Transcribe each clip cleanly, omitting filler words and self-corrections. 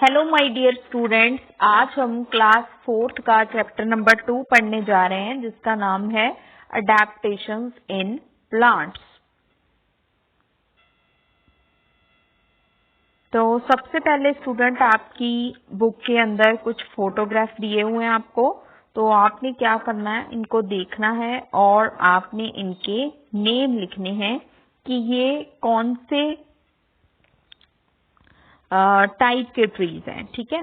Hello my dear students, आज हम class 4th का चैप्टर नंबर 2 पढ़ने जा रहे हैं जिसका नाम है अडेप्टेशंस इन प्लांट्स। तो सबसे पहले स्टूडेंट आपकी बुक के अंदर कुछ फोटोग्राफ दिए हुए हैं आपको। तो आपने क्या करना है, इनको देखना है और आपने इनके नेम लिखने हैं कि ये कौन से टाइप के ट्रीज हैं। ठीक है,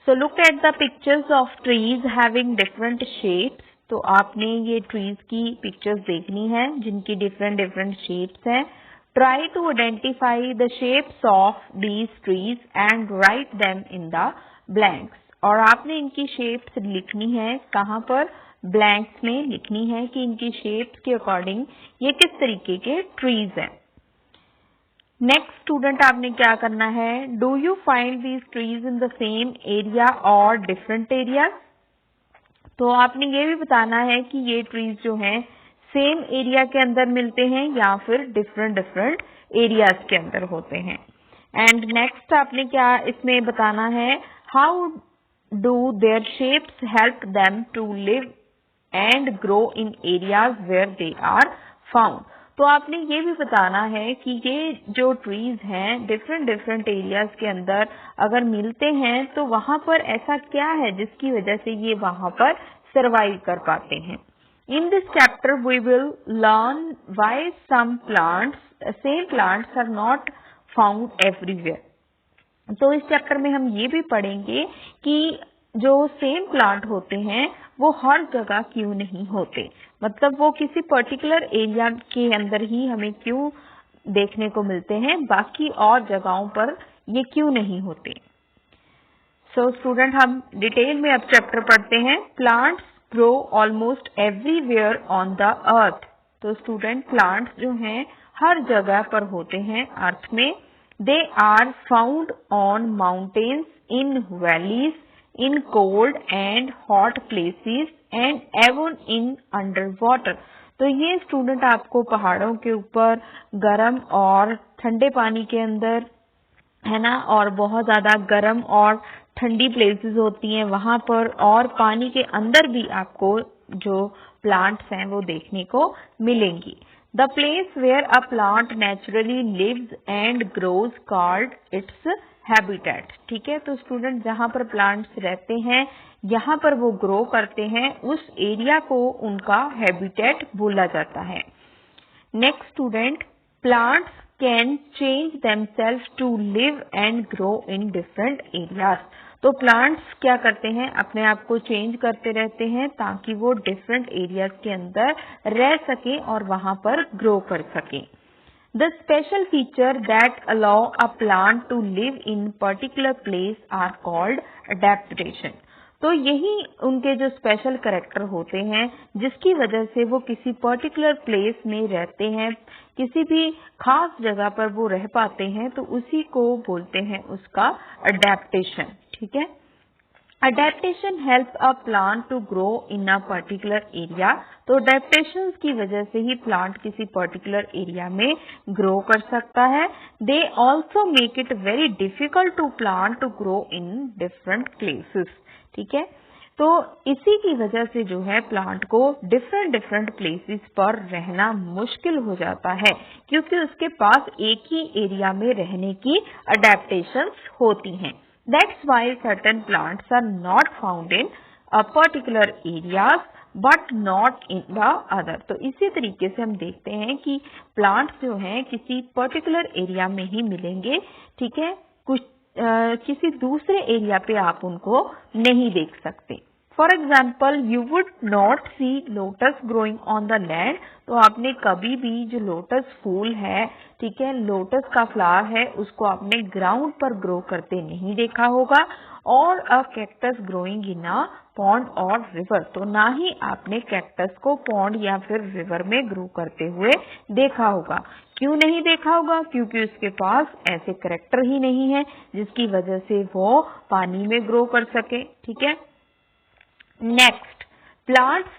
so look at the pictures of trees having different shapes. तो आपने ये ट्रीज की पिक्चर्स देखनी है जिनकी डिफरेंट डिफरेंट शेप्स हैं। Try to identify the shapes of these trees and write them in the blanks. और आपने इनकी शेप्स लिखनी है कहाँ पर, ब्लैंक्स में लिखनी है कि इनकी शेप्स के अकॉर्डिंग ये किस तरीके के ट्रीज हैं। नेक्स्ट स्टूडेंट आपने क्या करना है, do you find these trees in the same area और डिफरेंट एरियाज। तो आपने ये भी बताना है कि ये ट्रीज जो हैं सेम एरिया के अंदर मिलते हैं या फिर डिफरेंट डिफरेंट एरियाज के अंदर होते हैं। एंड नेक्स्ट आपने क्या इसमें बताना है, how do their shapes help them to live and grow in areas where they are found. तो आपने ये भी बताना है कि ये जो ट्रीज हैं डिफरेंट डिफरेंट एरियाज के अंदर अगर मिलते हैं तो वहां पर ऐसा क्या है जिसकी वजह से ये वहां पर सरवाइव कर पाते हैं। In this chapter we will learn why some plants same plants are not found everywhere. तो इस चैप्टर में हम ये भी पढ़ेंगे कि जो सेम प्लांट होते हैं वो हर जगह क्यों नहीं होते, मतलब वो किसी पर्टिकुलर एरिया के अंदर ही हमें क्यों देखने को मिलते हैं, बाकी और जगहों पर ये क्यों नहीं होते। सो स्टूडेंट हम डिटेल में अब चैप्टर पढ़ते हैं। Plants grow almost everywhere on the earth. तो स्टूडेंट प्लांट्स जो हैं हर जगह पर होते हैं अर्थ में। They are found on mountains, in valleys, in cold and hot places and even in underwater। तो ये स्टूडेंट आपको पहाड़ों के ऊपर, गर्म और ठंडे पानी के अंदर, है ना, और बहुत ज्यादा गर्म और ठंडी प्लेसेस होती हैं वहां पर, और पानी के अंदर भी आपको जो प्लांट्स हैं वो देखने को मिलेंगी। The place where a plant naturally lives and grows called its habitat. ठीक है, तो स्टूडेंट जहां पर प्लांट्स रहते हैं, यहाँ पर वो ग्रो करते हैं, उस एरिया को उनका हैबिटेट बोला जाता है। Next student, plants can change themself to live and grow in different areas. तो प्लांट्स क्या करते हैं, अपने आप को चेंज करते रहते हैं ताकि वो डिफरेंट एरियाज के अंदर रह सके और वहां पर ग्रो कर सके। The special feature that allow a plant to live in particular place are called adaptation। तो यही उनके जो स्पेशल कैरेक्टर होते हैं जिसकी वजह से वो किसी पर्टिकुलर प्लेस में रहते हैं, किसी भी खास जगह पर वो रह पाते हैं, तो उसी को बोलते हैं उसका अडेप्टेशन। ठीक है, adaptation help a plant to grow in a particular area. तो अडेप्टेशन की वजह से ही प्लांट किसी पर्टिकुलर एरिया में ग्रो कर सकता है। They also make it very difficult to plant to grow in different places. ठीक है, तो इसी की वजह से जो है प्लांट को डिफरेंट डिफरेंट प्लेसेस पर रहना मुश्किल हो जाता है, क्योंकि उसके पास एक ही एरिया में रहने की अडेप्टेशंस होती हैं। That's why certain plants are not found in a particular areas but not in the other। तो इसी तरीके से हम देखते हैं कि प्लांट्स जो हैं किसी पर्टिकुलर एरिया में ही मिलेंगे। ठीक है, कुछ किसी दूसरे एरिया पे आप उनको नहीं देख सकते। For example, you would not see lotus growing on the land. तो आपने कभी भी जो लोटस फूल है, ठीक है, लोटस का फ्लावर है, उसको आपने ग्राउंड पर ग्रो करते नहीं देखा होगा। और अ cactus growing in a pond और रिवर। तो ना ही आपने कैक्टस को पॉन्ड या फिर रिवर में ग्रो करते हुए देखा होगा। क्यों नहीं देखा होगा, क्योंकि उसके पास ऐसे कैरेक्टर ही नहीं है जिसकी वजह से वो पानी में ग्रो कर सके। ठीक है, next, plants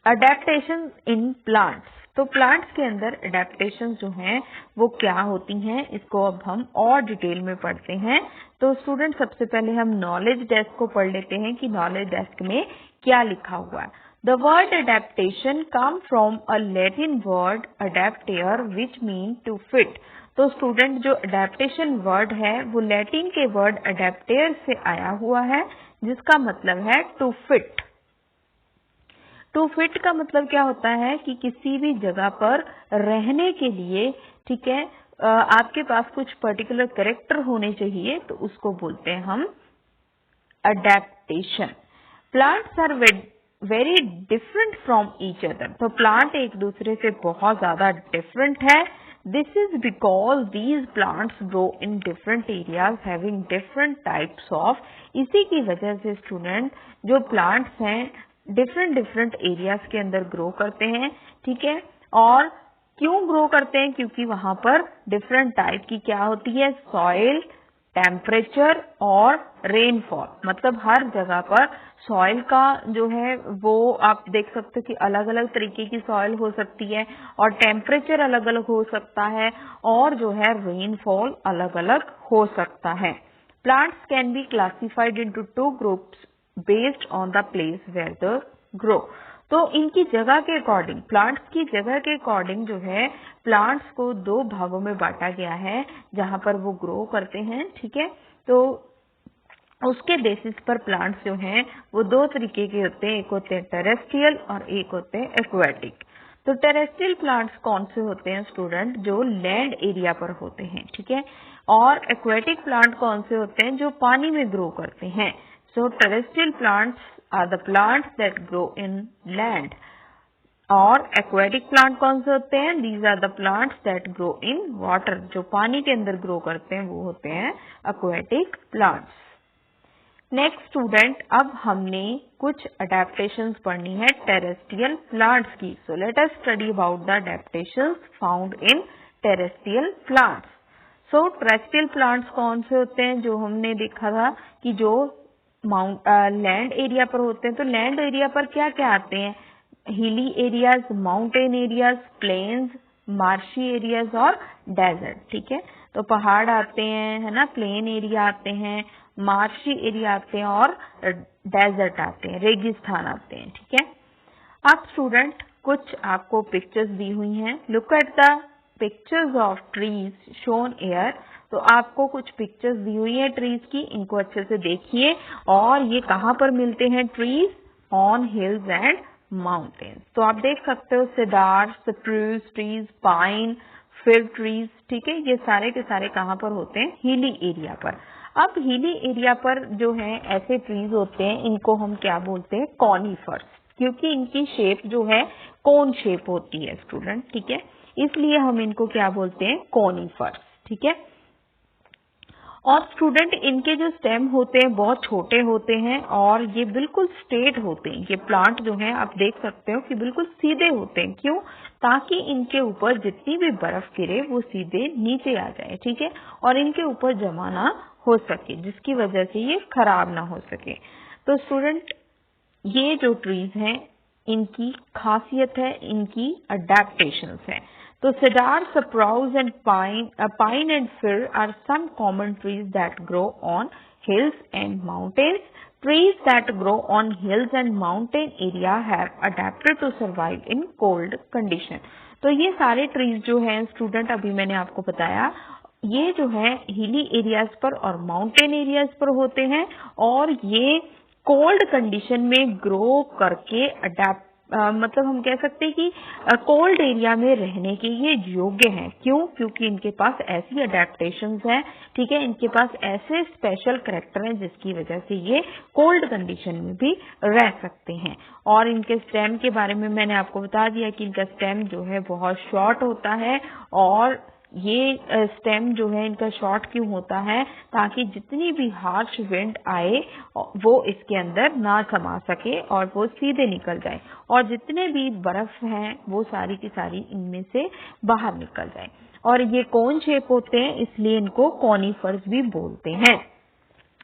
adaptation in plants. तो प्लांट्स के अंदर एडेप्टेशन जो हैं वो क्या होती हैं, इसको अब हम और डिटेल में पढ़ते हैं। तो स्टूडेंट सबसे पहले हम नॉलेज डेस्क को पढ़ लेते हैं कि नॉलेज डेस्क में क्या लिखा हुआ है। The word adaptation come from a Latin word adaptere which mean to fit। तो स्टूडेंट जो adaptation वर्ड है वो लैटिन के वर्ड adaptere से आया हुआ है जिसका मतलब है to fit। टू फिट का मतलब क्या होता है कि किसी भी जगह पर रहने के लिए, ठीक है, आपके पास कुछ पर्टिकुलर कैरेक्टर होने चाहिए, तो उसको बोलते हैं हम adaptation. Plants are very different from each other. तो प्लांट एक दूसरे से बहुत ज्यादा डिफरेंट है। This is because these plants grow in different areas having different types of. इसी की वजह से स्टूडेंट जो प्लांट्स हैं डिफरेंट डिफरेंट एरियाज के अंदर ग्रो करते हैं, ठीक है। और क्यों ग्रो करते हैं? क्योंकि वहां पर डिफरेंट टाइप की क्या होती है, सॉइल, टेम्परेचर और रेनफॉल। मतलब हर जगह पर सॉइल का जो है वो आप देख सकते हो कि अलग अलग तरीके की सॉइल हो सकती है और टेम्परेचर अलग अलग हो सकता है और जो है रेनफॉल अलग अलग हो सकता है। Plants can be classified into two groups based on the place where the grow. तो इनकी जगह के अकॉर्डिंग, प्लांट्स की जगह के अकॉर्डिंग जो है प्लांट्स को दो भागों में बांटा गया है जहां पर वो ग्रो करते हैं, ठीक है। तो उसके बेसिस पर प्लांट्स जो हैं वो दो तरीके के होते हैं, एक होते हैं टेरेस्ट्रियल और एक होते हैं एक्वेटिक। तो टेरेस्ट्रियल प्लांट्स कौन से होते हैं स्टूडेंट? जो लैंड एरिया पर होते हैं, ठीक है। और एक्वेटिक प्लांट कौन से होते हैं? जो पानी में ग्रो करते हैं। So terrestrial plants are the plants that grow in land। और aquatic plant कौन से होते हैं? These are the plants that grow in water। जो पानी के अंदर ग्रो करते हैं वो होते हैं aquatic plants। नेक्स्ट स्टूडेंट, अब हमने कुछ अडेप्टेशंस पढ़नी है टेरेस्ट्रियल प्लांट्स की। So let us study about the adaptations found in terrestrial plants. So terrestrial plants कौन से होते हैं? जो हमने देखा था कि जो लैंड एरिया पर होते हैं। तो लैंड एरिया पर क्या क्या आते हैं? Hilly areas, mountain areas, plains, marshy areas और डेजर्ट, ठीक है। तो पहाड़ आते हैं, है ना, प्लेन एरिया आते हैं, मार्शी एरिया आते हैं और डेजर्ट आते हैं, रेगिस्तान आते हैं, ठीक है। अब स्टूडेंट कुछ आपको पिक्चर्स दी हुई हैं। Look at the pictures of trees shown air. तो आपको कुछ पिक्चर्स दी हुई है ट्रीज की, इनको अच्छे से देखिए। और ये कहाँ पर मिलते हैं trees? On hills and mountains. तो आप देख सकते हो cedar, spruce trees, pine, fig trees, ठीक है। ये सारे के सारे कहाँ पर होते हैं? हिली एरिया पर। अब हिली एरिया पर जो है ऐसे ट्रीज होते हैं, इनको हम क्या बोलते हैं? कॉनिफर्स। क्योंकि इनकी शेप जो है कोन शेप होती है स्टूडेंट, ठीक है। इसलिए हम इनको क्या बोलते हैं? कॉनिफर्स, ठीक है। और स्टूडेंट इनके जो स्टेम होते हैं बहुत छोटे होते हैं और ये बिल्कुल स्ट्रेट होते हैं। ये प्लांट जो है आप देख सकते हो कि बिल्कुल सीधे होते हैं। क्यों? ताकि इनके ऊपर जितनी भी बर्फ गिरे वो सीधे नीचे आ जाए, ठीक है, और इनके ऊपर जमा ना हो सके, जिसकी वजह से ये खराब ना हो सके। तो स्टूडेंट ये जो ट्रीज हैं इनकी खासियत है, इनकी अडेप्टेशंस है। तो cedar, spruce and pine and fir are some common trees that grow on hills and mountains. Trees that grow on hills and mountain area have adapted to survive in cold condition। तो ये सारे trees जो हैं student अभी मैंने आपको बताया, ये जो है हिली एरियाज पर और माउंटेन एरियाज पर होते हैं और ये कोल्ड कंडीशन में ग्रो करके अडेप्ट मतलब हम कह सकते हैं कि कोल्ड एरिया में रहने के ये योग्य हैं। क्यों? क्योंकि इनके पास ऐसी अडेप्टेशंस हैं, ठीक है, इनके पास ऐसे स्पेशल कैरेक्टर हैं जिसकी वजह से ये कोल्ड कंडीशन में भी रह सकते हैं। और इनके स्टेम के बारे में मैंने आपको बता दिया कि इनका स्टेम जो है बहुत शॉर्ट होता है। और ये स्टेम जो है इनका शॉर्ट क्यों होता है? ताकि जितनी भी हार्श विंड आए वो इसके अंदर ना समा सके और वो सीधे निकल जाए और जितने भी बर्फ हैं वो सारी की सारी इनमें से बाहर निकल जाए। और ये कोन शेप होते हैं इसलिए इनको कॉनिफर्स भी बोलते हैं।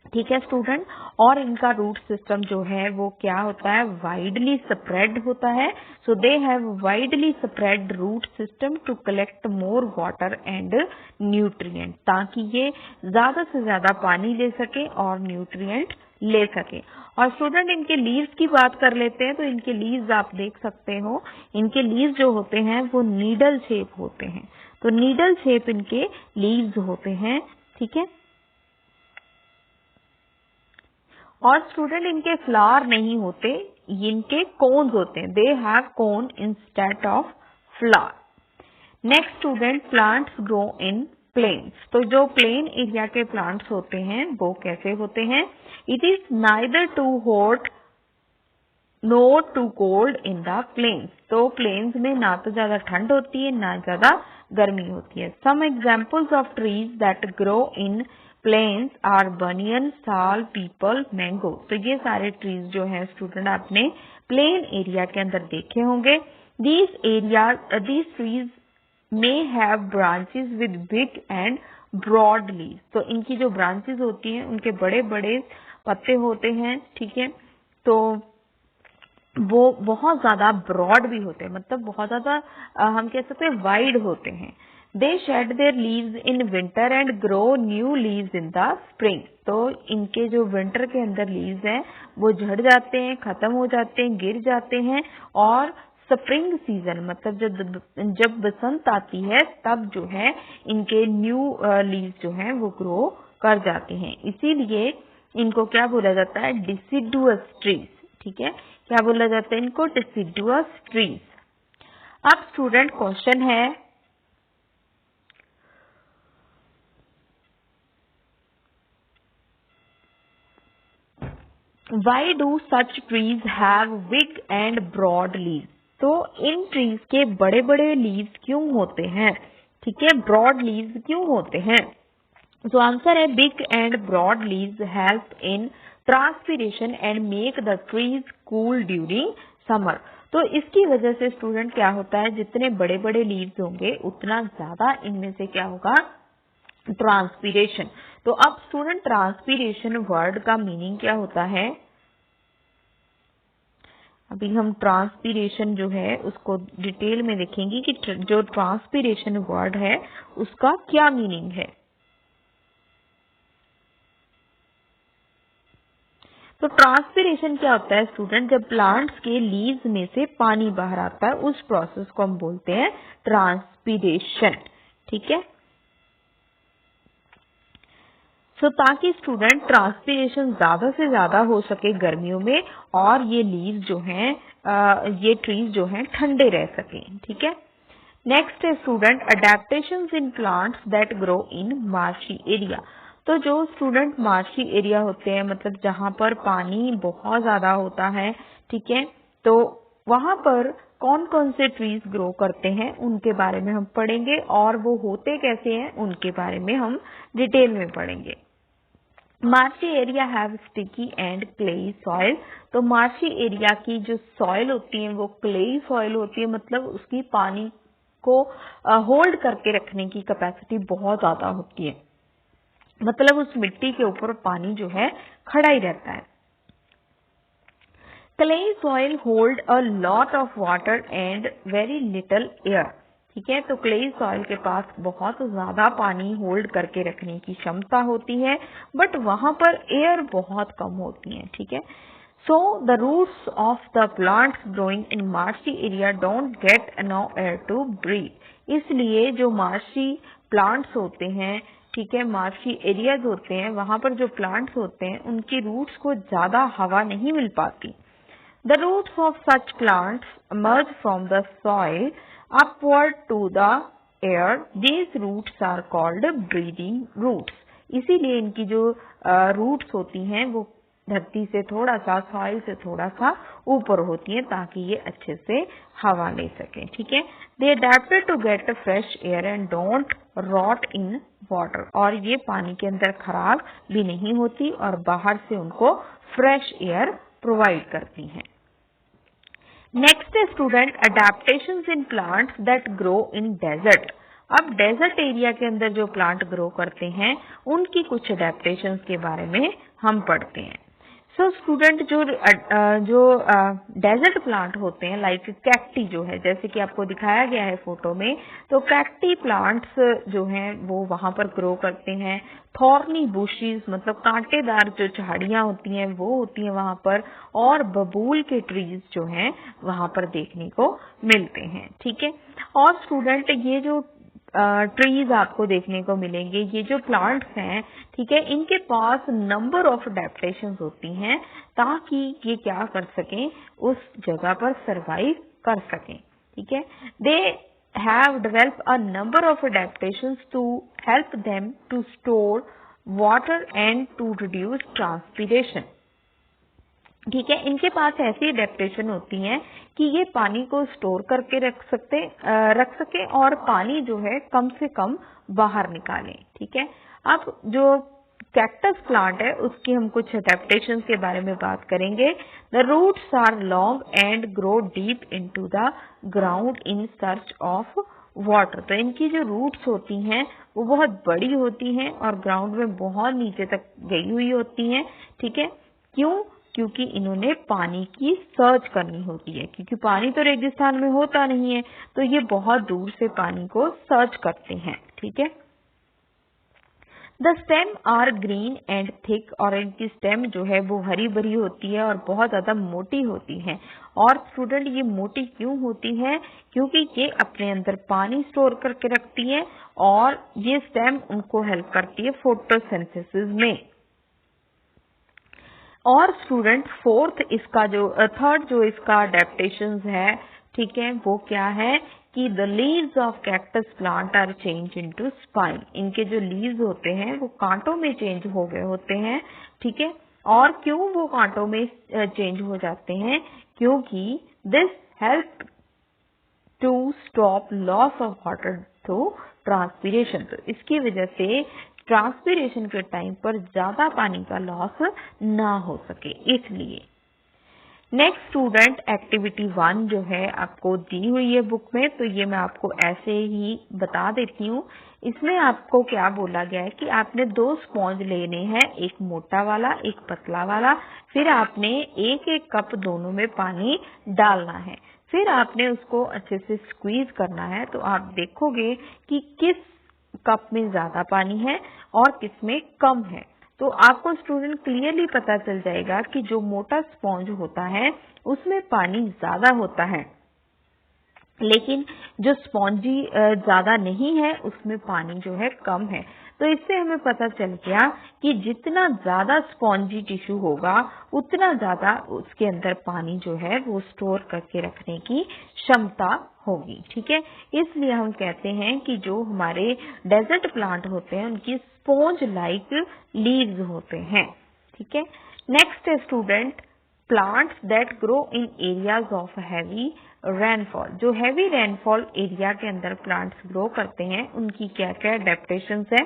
ठीक है स्टूडेंट। और इनका रूट सिस्टम जो है वो क्या होता है, वाइडली स्प्रेड होता है। So they have widely spread root system to collect more water and nutrient, ताकि ये ज्यादा से ज्यादा पानी ले सके और न्यूट्रिएंट ले सके। और स्टूडेंट इनके लीव्स की बात कर लेते हैं, तो इनके लीव्स आप देख सकते हो, इनके लीव्स जो होते हैं वो नीडल शेप होते हैं। तो नीडल शेप इनके लीव्स होते हैं, ठीक है। और स्टूडेंट इनके फ्लावर नहीं होते, इनके कोन्स होते हैं, they have cone instead of flower. Next student, plants grow in plains. तो जो प्लेन एरिया के प्लांट्स होते हैं वो कैसे होते हैं, it is neither too hot no too cold in the plains. तो प्लेन्स में ना तो ज्यादा ठंड होती है ना ज्यादा गर्मी होती है। Some examples of trees that grow in plains are banyan, sal, peepal, mango. तो ये सारे ट्रीज जो है स्टूडेंट आपने प्लेन एरिया के अंदर देखे होंगे। These trees may have branches with big and broad leaves. तो इनकी जो ब्रांचेस होती हैं उनके बड़े बड़े पत्ते होते हैं, ठीक है। तो वो बहुत ज्यादा ब्रॉड भी होते हैं, मतलब बहुत ज्यादा हम कह सकते हैं वाइड होते हैं। They shed their leaves in winter and grow new leaves in the spring. तो इनके जो विंटर के अंदर लीव्स हैं वो झड़ जाते हैं, खत्म हो जाते हैं, गिर जाते हैं, और स्प्रिंग सीजन मतलब जब बसंत आती है तब जो है इनके न्यू लीव्स जो हैं वो ग्रो कर जाते हैं। इसीलिए इनको क्या बोला जाता है, डिसिडुअस ट्रीज, ठीक है। क्या बोला जाता है इनको, डिसिडुअस ट्रीज। अब स्टूडेंट क्वेश्चन है, why do such trees have big and broad leaves. तो इन ट्रीज के बड़े बड़े लीव्स क्यों होते हैं, ठीक है, ब्रॉड लीव्स क्यों होते हैं। तो आंसर है, big and broad leaves help in transpiration and make the trees cool during summer. तो इसकी वजह से स्टूडेंट क्या होता है, जितने बड़े बड़े लीव्स होंगे उतना ज्यादा इनमें से क्या होगा, ट्रांसपीरेशन। तो अब स्टूडेंट ट्रांसपीरेशन वर्ड का मीनिंग क्या होता है, अभी हम ट्रांसपीरेशन जो है उसको डिटेल में देखेंगे कि जो ट्रांसपीरेशन वर्ड है उसका क्या मीनिंग है। तो ट्रांसपीरेशन क्या होता है स्टूडेंट, जब प्लांट्स के लीव्स में से पानी बाहर आता है उस प्रोसेस को हम बोलते हैं ट्रांसपीरेशन, ठीक है। सो ताकि स्टूडेंट ट्रांसपीरेशन ज्यादा से ज्यादा हो सके गर्मियों में, और ये लीव्स जो हैं ये ट्रीज जो हैं ठंडे रह सकें, ठीक है। नेक्स्ट है student, adaptations in plants that grow in marshy area. तो जो स्टूडेंट मार्शी एरिया होते हैं, मतलब जहां पर पानी बहुत ज्यादा होता है, ठीक है, तो वहां पर कौन कौन से ट्रीज ग्रो करते हैं उनके बारे में हम पढ़ेंगे, और वो होते कैसे हैं उनके बारे में हम डिटेल में पढ़ेंगे। Marshy area have sticky and clayey soil. तो मार्शी एरिया की जो सॉइल होती है वो क्लेई सॉइल होती है, मतलब उसकी पानी को होल्ड करके रखने की कैपेसिटी बहुत ज्यादा होती है, मतलब उस मिट्टी के ऊपर पानी जो है खड़ा ही रहता है। Clayey soil hold a lot of water and very little air, ठीक है। तो क्लेई सॉइल के पास बहुत ज्यादा पानी होल्ड करके रखने की क्षमता होती है, बट वहां पर एयर बहुत कम होती है, ठीक है। So the roots of the plants growing in marshy area don't get enough air to breathe. इसलिए जो मार्शी प्लांट्स होते हैं, ठीक है, मार्शी एरियाज होते हैं, वहां पर जो प्लांट्स होते हैं उनकी रूट्स को ज्यादा हवा नहीं मिल पाती। The roots of such plants emerge from the soil upward to the air. These roots are called breathing roots. इसीलिए इनकी जो रूट्स होती हैं वो धरती से थोड़ा सा, सॉइल से थोड़ा सा ऊपर होती हैं ताकि ये अच्छे से हवा ले सकें, ठीक है। They adapted to get fresh air and don't rot in water. और ये पानी के अंदर खराब भी नहीं होती और बाहर से उनको फ्रेश एयर प्रोवाइड करती हैं। नेक्स्ट है student, adaptations in plants that grow in desert. अब डेजर्ट एरिया के अंदर जो प्लांट ग्रो करते हैं उनकी कुछ अडेप्टेशंस के बारे में हम पढ़ते हैं। सो स्टूडेंट जो डेजर्ट प्लांट होते हैं लाइक कैक्टी जो है, जैसे कि आपको दिखाया गया है फोटो में, तो कैक्टी प्लांट्स जो हैं वो वहां पर ग्रो करते हैं। थॉर्नी बुशीज मतलब कांटेदार जो झाड़ियां होती हैं वो होती हैं वहां पर, और बबूल के ट्रीज जो हैं वहां पर देखने को मिलते हैं। ठीक है, और स्टूडेंट ये जो ट्रीज आपको देखने को मिलेंगे, ये जो प्लांट्स हैं, ठीक है, इनके पास नंबर ऑफ अडेप्टेशन होती हैं ताकि ये क्या कर सकें, उस जगह पर सरवाइव कर सकें। ठीक है, they have develop a number of adaptations to help them to store water and to reduce transpiration. ठीक है, इनके पास ऐसी अडेप्टेशन होती हैं कि ये पानी को स्टोर करके रख सके और पानी जो है कम से कम बाहर निकालें। ठीक है, अब जो कैक्टस प्लांट है उसकी हम कुछ अडेप्टेशन के बारे में बात करेंगे। The roots are long and grow deep into the ground in search of water. तो इनकी जो रूट्स होती हैं वो बहुत बड़ी होती हैं और ग्राउंड में बहुत नीचे तक गई हुई होती हैं। ठीक है, क्यों? क्योंकि इन्होंने पानी की सर्च करनी होती है, क्योंकि पानी तो रेगिस्तान में होता नहीं है, तो ये बहुत दूर से पानी को सर्च करते हैं। ठीक है, the stem are green and thick, और इनकी स्टेम जो है वो हरी भरी होती है और बहुत ज्यादा मोटी होती है। और स्टूडेंट ये मोटी क्यों होती है? क्योंकि ये अपने अंदर पानी स्टोर करके रखती है और ये स्टेम उनको हेल्प करती है फोटोसिंथेसिस में। और स्टूडेंट थर्ड जो इसका अडेप्टेशंस है, ठीक है, वो क्या है कि the leaves of cactus plant are change into spine. इनके जो लीव्स होते हैं वो कांटों में चेंज हो गए होते हैं। ठीक है, और क्यों वो कांटों में चेंज हो जाते हैं? क्योंकि this help to stop loss of water through transpiration. तो इसकी वजह से ट्रांसपीरेशन के टाइम पर ज्यादा पानी का लॉस ना हो सके, इसलिए। नेक्स्ट स्टूडेंट एक्टिविटी 1 जो है आपको दी हुई है बुक में, तो ये मैं आपको ऐसे ही बता देती हूँ। इसमें आपको क्या बोला गया है कि आपने 2 स्पॉन्ज लेने हैं, एक मोटा वाला एक पतला वाला, फिर आपने एक एक कप दोनों में पानी डालना है, फिर आपने उसको अच्छे से स्क्वीज करना है। तो आप देखोगे कि किस कप में ज्यादा पानी है और किस में कम है। तो आपको स्टूडेंट क्लियरली पता चल जाएगा कि जो मोटा स्पॉन्ज होता है उसमें पानी ज्यादा होता है, लेकिन जो स्पॉन्जी ज्यादा नहीं है उसमें पानी जो है कम है। तो इससे हमें पता चल गया कि जितना ज्यादा स्पॉन्जी टिश्यू होगा उतना ज्यादा उसके अंदर पानी जो है वो स्टोर करके रखने की क्षमता होगी। ठीक है, इसलिए हम कहते हैं कि जो हमारे डेजर्ट प्लांट होते हैं उनकी स्पॉन्ज लाइक लीव्स होते हैं। ठीक है, नेक्स्ट है student plants that grow in areas of heavy rainfall. जो हैवी रेनफॉल एरिया के अंदर प्लांट्स ग्रो करते हैं उनकी क्या क्या अडेप्टेशंस है?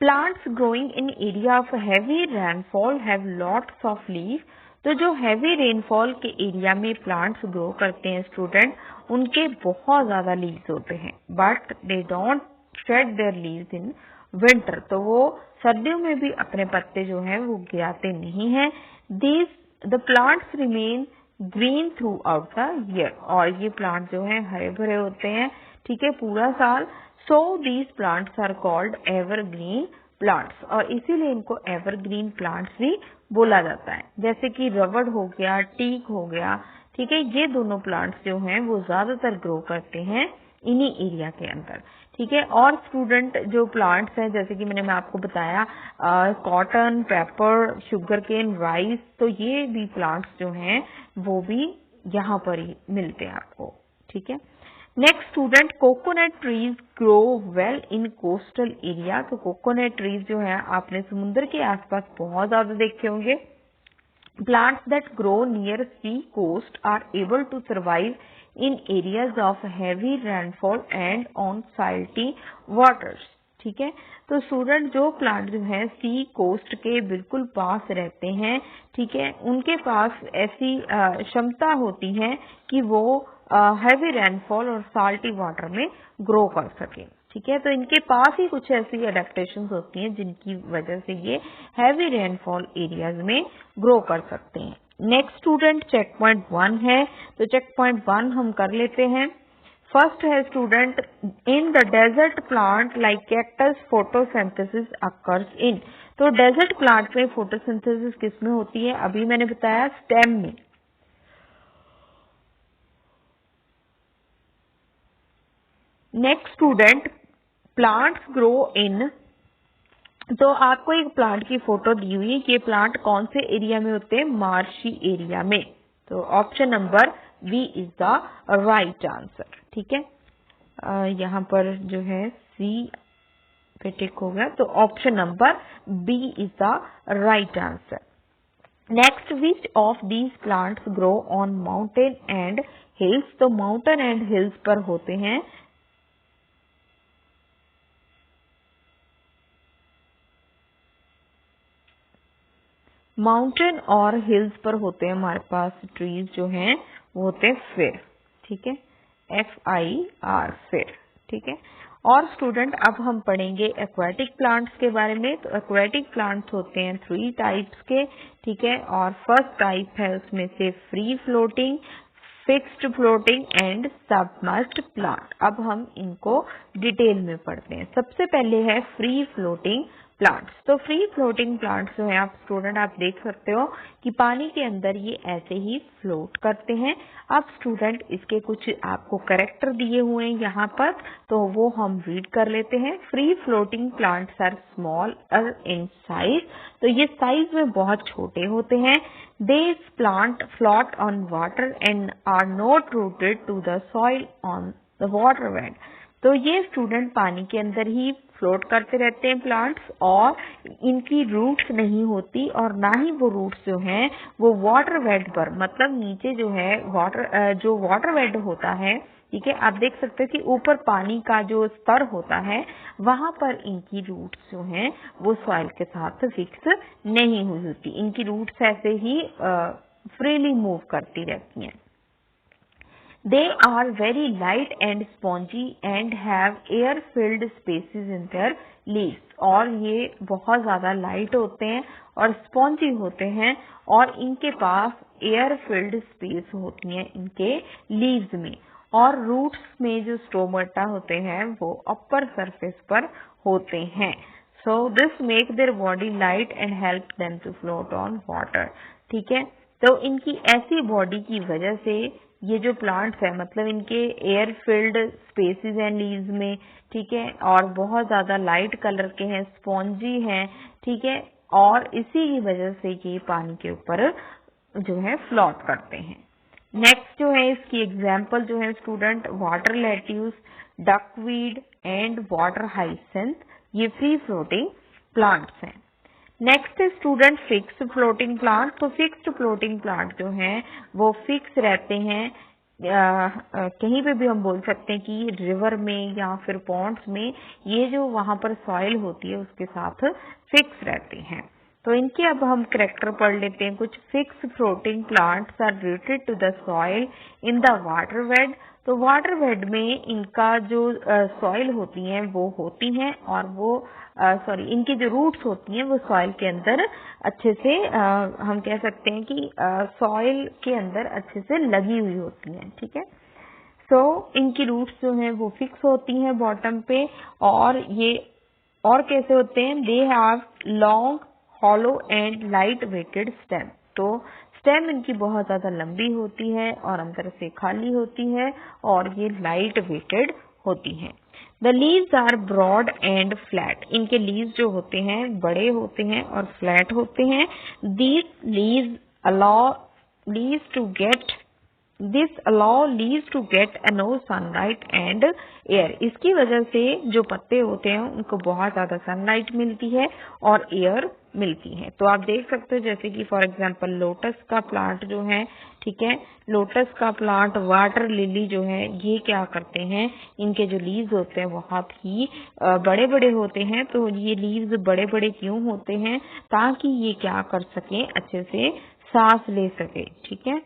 Plants growing in area of heavy rainfall have lots of leaf. तो जो हैवी रेनफॉल के एरिया में प्लांट्स ग्रो करते हैं स्टूडेंट, उनके बहुत ज्यादा लीव्स होते हैं, but they don't shade their leaves in winter. तो वो सर्दियों में भी अपने पत्ते जो हैं वो गिराते नहीं हैं। The plants remain green through out the year, और ये प्लांट जो है हरे भरे होते हैं, ठीक है, पूरा साल। So these plants are called evergreen plants, और इसीलिए इनको एवरग्रीन प्लांट्स भी बोला जाता है। जैसे कि रबड़ हो गया, टीक हो गया, ठीक है, ये दोनों प्लांट्स जो हैं वो ज्यादातर ग्रो करते हैं इन्हीं एरिया के अंदर। ठीक है, और स्टूडेंट जो प्लांट्स हैं जैसे कि मैं आपको बताया cotton, paper, sugarcane, rice, तो ये भी प्लांट्स जो हैं वो भी यहाँ पर ही मिलते हैं आपको। ठीक है, next student coconut trees grow well in coastal area. तो कोकोनट ट्रीज जो है आपने समुद्र के आसपास बहुत ज्यादा देखे होंगे। Plants that grow near sea coast are able to survive in areas of heavy rainfall and on salty waters. ठीक है, तो स्टूडेंट जो प्लांट जो है सी कोस्ट के बिल्कुल पास रहते हैं, ठीक है, उनके पास ऐसी क्षमता होती है कि वो हैवी रेनफॉल और साल्टी वाटर में ग्रो कर सके। ठीक है। तो इनके पास ही कुछ ऐसी एडेप्टेशन होती हैं जिनकी वजह से ये हैवी रेनफॉल एरियाज में ग्रो कर सकते हैं। नेक्स्ट स्टूडेंट चेक पॉइंट 1 है, तो चेक पॉइंट 1 हम कर लेते हैं। फर्स्ट है student, in the desert plant like cactus photosynthesis occurs in. तो डेजर्ट प्लांट में फोटोसिंथेसिस किस में होती है? अभी मैंने बताया स्टेम में। नेक्स्ट स्टूडेंट, प्लांट्स ग्रो इन। तो आपको एक प्लांट की फोटो दी हुई है कि ये प्लांट कौन से एरिया में होते हैं? मार्शी एरिया में। तो option number B is the right answer. ठीक है, यहाँ पर जो है सी पे टिक हो गया, तो option number B is the right answer. Next, which of these plants grow on mountain and hills. तो माउंटेन एंड हिल्स पर होते हैं। माउंटेन और हिल्स पर होते हैं हमारे पास ट्रीज जो हैं वो होते हैं फिर। ठीक है, FIR फिर। ठीक है, और स्टूडेंट अब हम पढ़ेंगे एक्वाटिक प्लांट्स के बारे में। तो एक्वाटिक प्लांट्स होते हैं 3 टाइप्स के। ठीक है, और फर्स्ट टाइप है उसमें से free floating, fixed floating and submerged plant. अब हम इनको डिटेल में पढ़ते हैं। सबसे पहले है फ्री फ्लोटिंग प्लांट्स। तो फ्री फ्लोटिंग प्लांट्स जो है आप स्टूडेंट आप देख सकते हो कि पानी के अंदर ये ऐसे ही फ्लोट करते हैं। अब स्टूडेंट इसके कुछ आपको कैरेक्टर दिए हुए हैं यहाँ पर, तो वो हम रीड कर लेते हैं। Free floating plants are small in size. तो ये साइज में बहुत छोटे होते हैं। They plant float on water and are not rooted to the soil on the water bed. तो ये स्टूडेंट पानी के अंदर ही फ्लोट करते रहते हैं प्लांट्स, और इनकी रूट्स नहीं होती, और ना ही वो रूट्स जो हैं वो वाटर वेड पर, मतलब नीचे जो है वाटर वेड होता है। ठीक है, आप देख सकते हो कि ऊपर पानी का जो स्तर होता है वहां पर इनकी रूट्स जो हैं वो सॉइल के साथ फिक्स नहीं हुई होती। इनकी रूट्स ऐसे ही फ्रीली मूव करती रहती हैं। They are very light and spongy and have air-filled spaces in their leaves। और ये बहुत ज्यादा लाइट होते हैं और स्पॉन्जी होते हैं, और इनके पास एयर फिल्ड स्पेस होती है इनके लीव्स में। और रूट्स में जो स्टोमेटा होते हैं वो अपर सरफेस पर होते हैं। So this make their body light and help them to float on water। ठीक है, तो इनकी ऐसी बॉडी की वजह से ये जो प्लांट्स है, मतलब इनके एयर फिल्ड स्पेसिस हैं लीव्स में। ठीक है, और बहुत ज्यादा लाइट कलर के हैं, स्पॉन्जी हैं। ठीक है, और इसी की वजह से ये पानी के ऊपर जो है फ्लोट करते हैं। नेक्स्ट जो है इसकी एग्जाम्पल जो है student, water lettuce, duckweed and water hyacinth, ये फ्री फ्लोटिंग प्लांट्स हैं। नेक्स्ट है स्टूडेंट फिक्स फ्लोटिंग प्लांट। तो फिक्स्ड फ्लोटिंग प्लांट जो हैं वो फिक्स रहते हैं, कहीं पे भी हम बोल सकते हैं कि रिवर में या फिर पॉन्ड्स में, ये जो वहां पर सॉइल होती है उसके साथ फिक्स रहते हैं। तो इनके अब हम कैरेक्टर पढ़ लेते हैं कुछ। Fix floating plants are rooted to the soil in the water bed. तो वाटर वेड में इनका जो सॉइल होती है वो होती हैं, और वो इनकी जो रूट्स होती हैं वो सॉइल के अंदर अच्छे से हम कह सकते हैं कि सॉइल के अंदर अच्छे से लगी हुई होती हैं। ठीक है, सो इनकी रूट्स जो हैं वो फिक्स होती हैं बॉटम पे, और ये और कैसे होते हैं? They have long hollow and light weighted stem. तो स्टेम इनकी बहुत ज्यादा लंबी होती है और अंदर से खाली होती है, और ये लाइट वेटेड होती है। The leaves are broad and flat. इनके लीव्स जो होते हैं बड़े होते हैं और फ्लैट होते हैं। These leaves allow leaves to get this allow leaves to get enough sunlight and air. इसकी वजह से जो पत्ते होते हैं उनको बहुत ज्यादा सनलाइट मिलती है और एयर मिलती है। तो आप देख सकते हो जैसे कि फॉर एग्जांपल लोटस का प्लांट जो है, ठीक है, लोटस का प्लांट, वाटर लिली जो है, ये क्या करते हैं, इनके जो लीव्स होते हैं बहुत ही बड़े बड़े होते हैं। तो ये लीव्स बड़े बड़े क्यों होते हैं? ताकि ये क्या कर सके, अच्छे से सांस ले सके। ठीक है,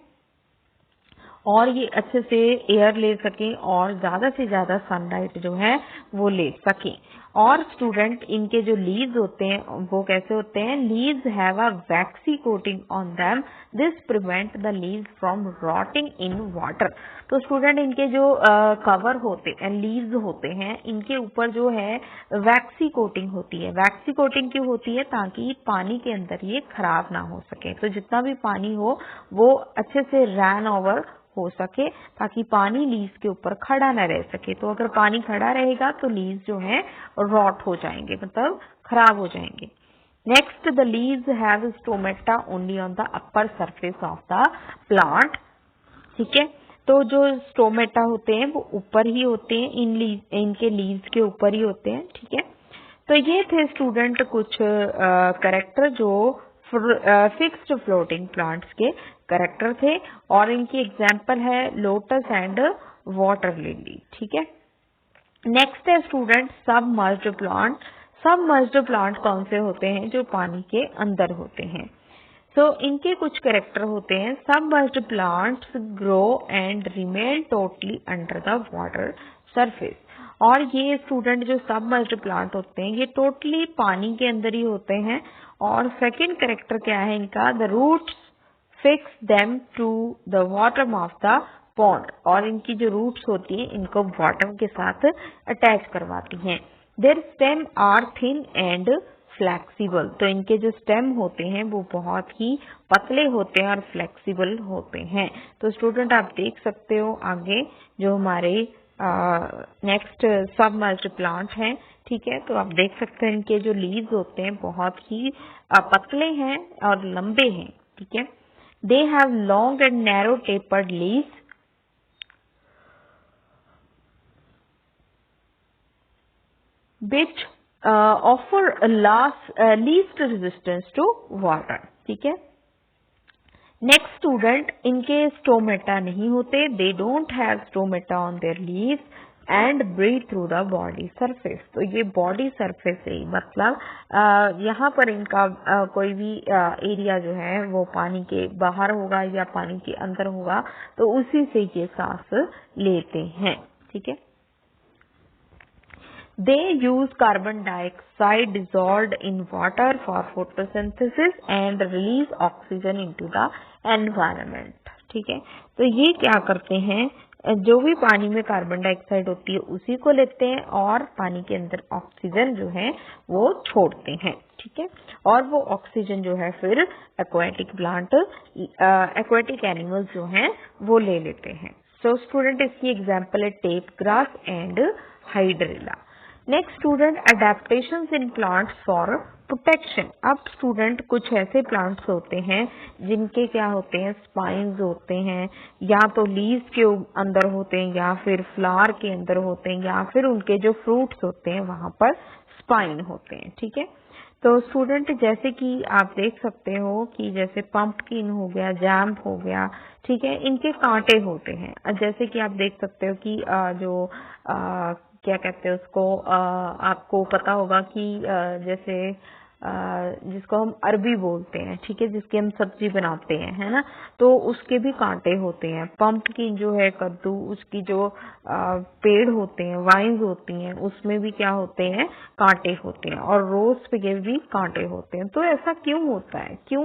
और ये अच्छे से एयर ले सकें और ज्यादा से ज्यादा सनलाइट जो है वो ले सकें। और स्टूडेंट इनके जो लीव्स होते हैं वो कैसे होते हैं, leaves have a vaccine coating on them, this prevent the leaves from rotting in water. तो स्टूडेंट इनके जो कवर होते हैं, लीव्स होते हैं, इनके ऊपर जो है वैक्सी कोटिंग होती है। वैक्सी कोटिंग क्यों होती है, ताकि पानी के अंदर ये खराब ना हो सके। तो जितना भी पानी हो वो अच्छे से रैन ओवर हो सके, ताकि पानी लीव्स के ऊपर खड़ा न रह सके। तो अगर पानी खड़ा रहेगा तो लीव्स जो है रॉट हो जाएंगे, मतलब खराब हो जाएंगे। Next, the leaves have stomata only on the upper surface of the plant. ठीक है, तो जो स्टोमेटा होते हैं वो ऊपर ही होते हैं, इनके लीव्स के ऊपर ही होते हैं। ठीक है, तो ये थे स्टूडेंट कुछ करेक्टर जो फिक्स्ड फ्लोटिंग प्लांट्स के करेक्टर थे, और इनकी एग्जाम्पल है लोटस एंड वाटर लिली। ठीक है, नेक्स्ट है student submerged plant. Submerged plant कौन से होते हैं, जो पानी के अंदर होते हैं। सो इनके कुछ करेक्टर होते हैं। Submerged plants grow and remain totally under the water surface. और ये स्टूडेंट जो सबमर्ज्ड प्लांट होते हैं ये टोटली पानी के अंदर ही होते हैं। और सेकंड करेक्टर क्या है इनका, the roots fix them to the bottom of the pond. और इनकी जो रूट्स होती हैं इनको बॉटम के साथ अटैच करवाती हैं। Their stem are thin and flexible. तो इनके जो स्टेम होते हैं वो बहुत ही पतले होते हैं और फ्लेक्सिबल होते हैं। तो स्टूडेंट आप देख सकते हो आगे जो हमारे नेक्स्ट सबमर्ज्ड प्लांट हैं। ठीक है, तो आप देख सकते हैं इनके जो लीव्स होते हैं बहुत ही पतले हैं और लंबे हैं। ठीक है, they have long and narrow tapered leaves which offer a least resistance to water। ठीक है, नेक्स्ट स्टूडेंट इनके स्टोमेटा नहीं होते, they don't have stomata on their leaves and breathe through the body surface. तो ये बॉडी सरफेस से मतलब यहाँ पर इनका कोई भी एरिया जो है वो पानी के बाहर होगा या पानी के अंदर होगा, तो उसी से ये सांस लेते हैं। ठीक है, they use carbon dioxide dissolved in water for photosynthesis and release oxygen into the environment। ठीक है, तो ये क्या करते हैं, जो भी पानी में कार्बन डाइऑक्साइड होती है उसी को लेते हैं और पानी के अंदर ऑक्सीजन जो है वो छोड़ते हैं। ठीक है, और वो ऑक्सीजन जो है फिर एक्वाटिक प्लांट एक्वाटिक एनिमल्स जो हैं वो ले लेते हैं। सो स्टूडेंट इसकी एग्जांपल है tape grass and hydrilla. Next student adaptations in plants for protection. अब स्टूडेंट कुछ ऐसे प्लांट्स होते हैं जिनके क्या होते हैं, स्पाइन्स होते हैं, या तो लीव्स के अंदर होते हैं या फिर फ्लावर के अंदर होते हैं, या फिर उनके जो फ्रूट्स होते हैं वहां पर स्पाइन होते हैं। ठीक है, तो स्टूडेंट जैसे कि आप देख सकते हो कि जैसे पंपकिन हो गया, जैम हो गया, ठीक है, इनके कांटे होते हैं। जैसे कि आप देख सकते हो कि जो क्या कहते हैं उसको, आपको पता होगा कि जैसे जिसको हम अरबी बोलते हैं, ठीक है, जिसकी हम सब्जी बनाते हैं, है ना, तो उसके भी कांटे होते हैं। पंपकिन जो है कद्दू, उसकी जो पेड़ होते हैं, वाइन्स होती हैं, उसमें भी क्या होते हैं, कांटे होते हैं। और रोज पे भी कांटे होते हैं। तो ऐसा क्यों होता है, क्यों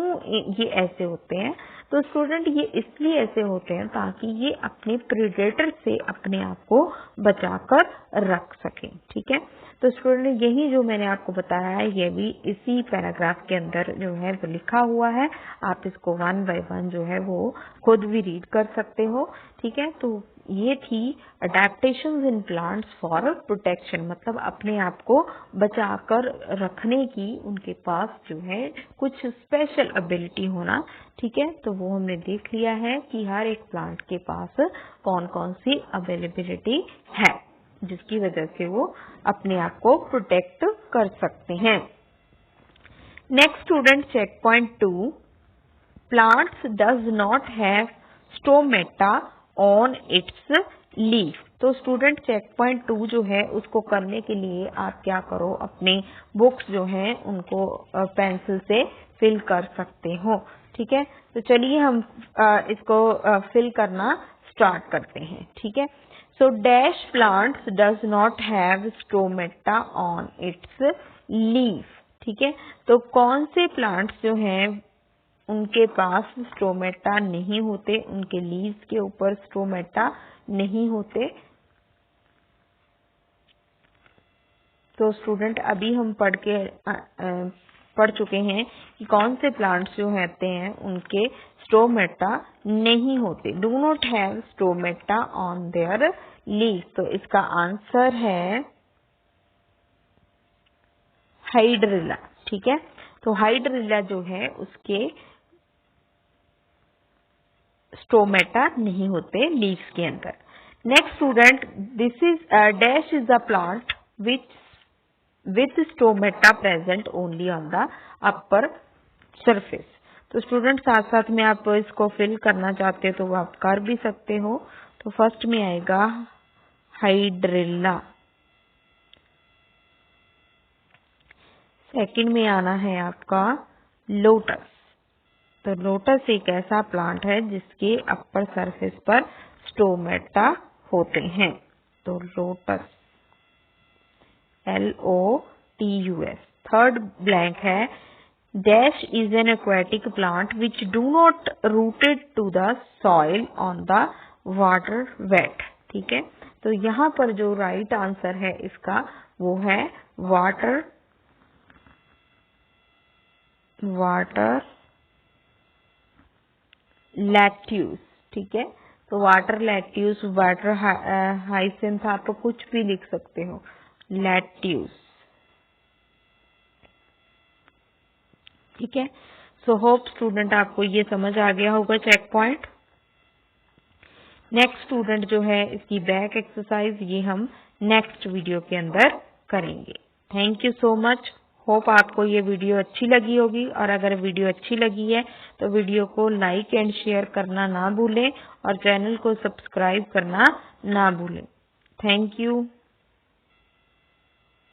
ये ऐसे होते हैं? तो स्टूडेंट ये इसलिए ऐसे होते हैं ताकि ये अपने प्रेडेटर से अपने आप को बचाकर रख सकें। ठीक है, तो स्टूडेंट यही जो मैंने आपको बताया है ये भी इसी पैराग्राफ के अंदर जो है वो लिखा हुआ है। आप इसको 1 बाय 1 जो है वो खुद भी रीड कर सकते हो। ठीक है, तो ये थी adaptations in plants for protection, मतलब अपने आप को बचाकर रखने की उनके पास जो है कुछ स्पेशल एबिलिटी होना। ठीक है, तो वो हमने देख लिया है कि हर एक प्लांट के पास कौन कौन सी अवेलेबिलिटी है जिसकी वजह से वो अपने आप को प्रोटेक्ट कर सकते हैं। Next student checkpoint 2, plants does not have stomata on its leaf. तो स्टूडेंट चेक पॉइंट 2 जो है उसको करने के लिए आप क्या करो, अपने बुक्स जो हैं उनको पेंसिल से फिल कर सकते हो। ठीक है, तो चलिए हम इसको फिल करना स्टार्ट करते हैं, ठीक है। So dash plants does not have stomata on its leaf, ठीक है। तो कौन से प्लांट्स जो हैं उनके पास स्टोमेटा नहीं होते, उनके लीव्स के ऊपर स्टोमेटा नहीं होते। तो स्टूडेंट अभी हम पढ़ चुके हैं कि कौन से प्लांट्स जो होते हैं उनके स्टोमेटा नहीं होते, do not have stomata on there leave. तो इसका आंसर है हाइड्रिला, ठीक है। तो हाइड्रिला जो है उसके स्टोमेटा नहीं होते लीव्स के अंदर। Next student, this is dash is a plant with stomata present only on the upper surface. तो स्टूडेंट साथ साथ में आप इसको फिल करना चाहते हो तो वो आप कर भी सकते हो। तो फर्स्ट में आएगा हाइड्रिला, सेकंड में आना है आपका लोटस। तो लोटस एक ऐसा प्लांट है जिसके अपर सरफेस पर स्टोमेटा होते हैं। तो लोटस LOTUS। थर्ड ब्लैंक है, dash is an aquatic plant which do not rooted to the soil on the water wet, ठीक है। तो यहाँ पर जो राइट आंसर है इसका वो है वाटर लैट्यूस, ठीक है। तो वाटर लैट्यूस, वाटर हाइसिंथ, आप तो कुछ भी लिख सकते हो, लैट्यूस, ठीक है। सो होप स्टूडेंट आपको ये समझ आ गया होगा चेक पॉइंट। नेक्स्ट स्टूडेंट जो है इसकी बैक एक्सरसाइज ये हम नेक्स्ट वीडियो के अंदर करेंगे। Thank you so much. Hope आपको ये वीडियो अच्छी लगी होगी, और अगर वीडियो अच्छी लगी है तो वीडियो को लाइक एंड शेयर करना ना भूलें और चैनल को सब्सक्राइब करना ना भूलें। Thank you.